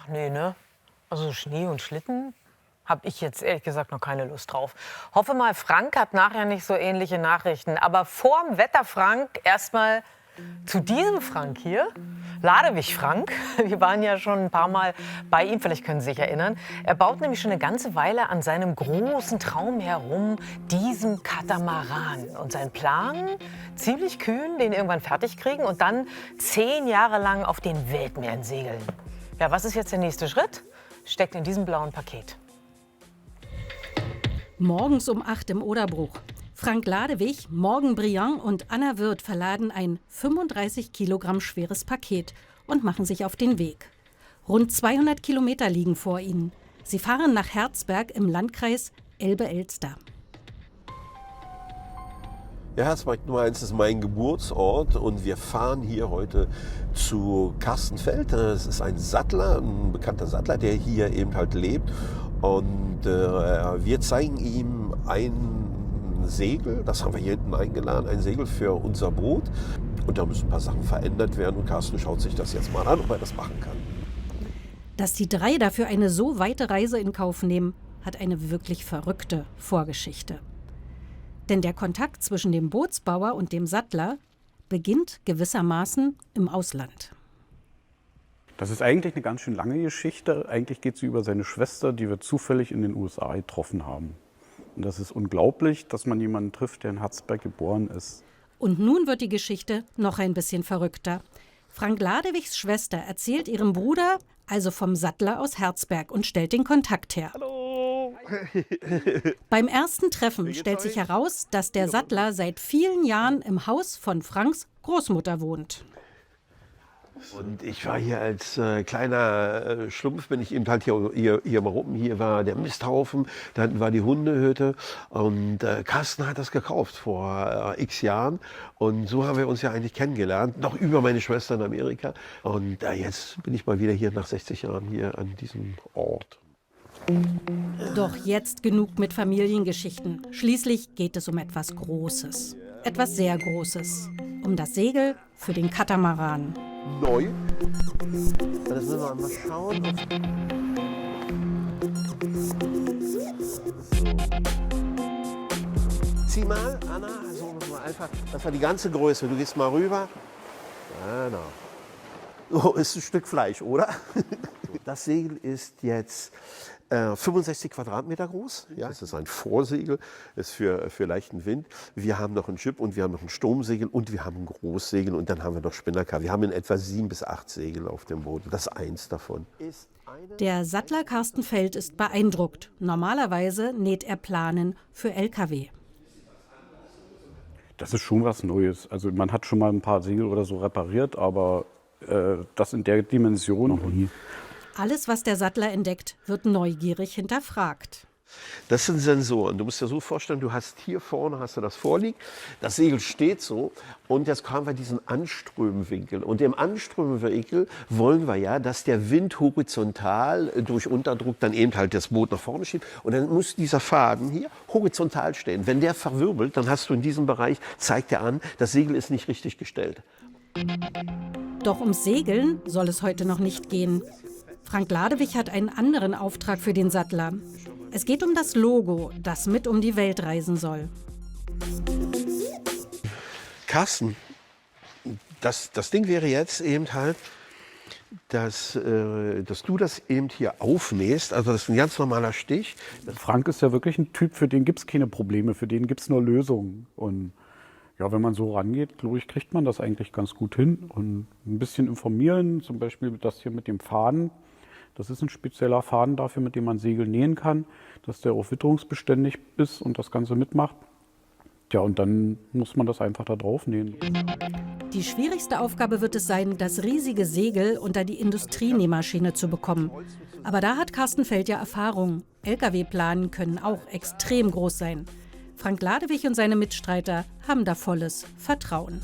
Ach nee, ne? Also Schnee und Schlitten habe ich jetzt ehrlich gesagt noch keine Lust drauf. Hoffe mal, Frank hat nachher nicht so ähnliche Nachrichten. Aber vorm Wetter, Frank, erstmal zu diesem Frank hier. Ladewig Frank. Wir waren ja schon ein paar Mal bei ihm, vielleicht können Sie sich erinnern. Er baut nämlich schon eine ganze Weile an seinem großen Traum herum, diesem Katamaran. Und sein Plan, ziemlich kühn, den irgendwann fertig kriegen und dann 10 Jahre lang auf den Weltmeeren segeln. Ja, was ist jetzt der nächste Schritt? Steckt in diesem blauen Paket. Morgens um 8 im Oderbruch. Frank Ladewig, Morgan Briand und Anna Wirth verladen ein 35 Kilogramm schweres Paket und machen sich auf den Weg. Rund 200 Kilometer liegen vor ihnen. Sie fahren nach Herzberg im Landkreis Elbe-Elster. Ja, Herzberg Nummer 1 ist mein Geburtsort und wir fahren hier heute zu Carsten Feld. Das ist ein Sattler, ein bekannter Sattler, der hier eben halt lebt. Und wir zeigen ihm ein Segel, das haben wir hier hinten eingeladen, ein Segel für unser Boot. Und da müssen ein paar Sachen verändert werden und Carsten schaut sich das jetzt mal an, ob er das machen kann. Dass die drei dafür eine so weite Reise in Kauf nehmen, hat eine wirklich verrückte Vorgeschichte. Denn der Kontakt zwischen dem Bootsbauer und dem Sattler beginnt gewissermaßen im Ausland. Das ist eigentlich eine ganz schön lange Geschichte. Eigentlich geht sie über seine Schwester, die wir zufällig in den USA getroffen haben. Und das ist unglaublich, dass man jemanden trifft, der in Herzberg geboren ist. Und nun wird die Geschichte noch ein bisschen verrückter. Frank Ladewigs Schwester erzählt ihrem Bruder, also vom Sattler aus Herzberg, und stellt den Kontakt her. Hallo! Beim ersten Treffen stellt sich heraus, dass der Sattler seit vielen Jahren im Haus von Franks Großmutter wohnt. Und ich war hier als kleiner Schlumpf, bin ich eben halt hier mal oben. Hier war der Misthaufen, da hinten war die Hundehütte. Und Carsten hat das gekauft vor x Jahren. Und so haben wir uns ja eigentlich kennengelernt, noch über meine Schwester in Amerika. Und jetzt bin ich mal wieder hier nach 60 Jahren hier an diesem Ort. Doch jetzt genug mit Familiengeschichten. Schließlich geht es um etwas Großes. Etwas sehr Großes. Um das Segel für den Katamaran. Neu. Das müssen wir mal schauen. Zieh mal, Anna, so mal einfach. Das war die ganze Größe. Du gehst mal rüber. Genau. Oh, ist ein Stück Fleisch, oder? Das Segel ist jetzt 65 Quadratmeter groß. Ja, es ist ein Vorsegel, ist für leichten Wind. Wir haben noch ein Jib und wir haben noch ein Sturmsegel und wir haben ein Großsegel und dann haben wir noch Spinnaker. Wir haben in etwa 7 bis 8 Segel auf dem Boot. Das ist eins davon. Der Sattler Carsten Feld ist beeindruckt. Normalerweise näht er Planen für LKW. Das ist schon was Neues. Also man hat schon mal ein paar Segel oder so repariert, aber das in der Dimension noch nie. Alles, was der Sattler entdeckt, wird neugierig hinterfragt. Das sind Sensoren. Du musst dir so vorstellen, du hast hier vorne hast du das vorliegen, das Segel steht so und jetzt haben wir diesen Anströmwinkel. Und im Anströmwinkel wollen wir ja, dass der Wind horizontal durch Unterdruck dann eben halt das Boot nach vorne schiebt. Und dann muss dieser Faden hier horizontal stehen. Wenn der verwirbelt, dann hast du in diesem Bereich, zeigt er an, das Segel ist nicht richtig gestellt. Doch ums Segeln soll es heute noch nicht gehen. Frank Ladewig hat einen anderen Auftrag für den Sattler. Es geht um das Logo, das mit um die Welt reisen soll. Carsten, das Ding wäre jetzt eben halt, dass du das eben hier aufnähst. Also das ist ein ganz normaler Stich. Frank ist ja wirklich ein Typ, für den gibt es keine Probleme, für den gibt es nur Lösungen. Und ja, wenn man so rangeht, glaube ich, kriegt man das eigentlich ganz gut hin. Und ein bisschen informieren, zum Beispiel das hier mit dem Faden. Das ist ein spezieller Faden dafür, mit dem man Segel nähen kann, dass der auch witterungsbeständig ist und das Ganze mitmacht. Ja, und dann muss man das einfach da drauf nähen. Die schwierigste Aufgabe wird es sein, das riesige Segel unter die Industrienähmaschine zu bekommen. Aber da hat Carsten Feld ja Erfahrung. LKW-Planen können auch extrem groß sein. Frank Ladewig und seine Mitstreiter haben da volles Vertrauen.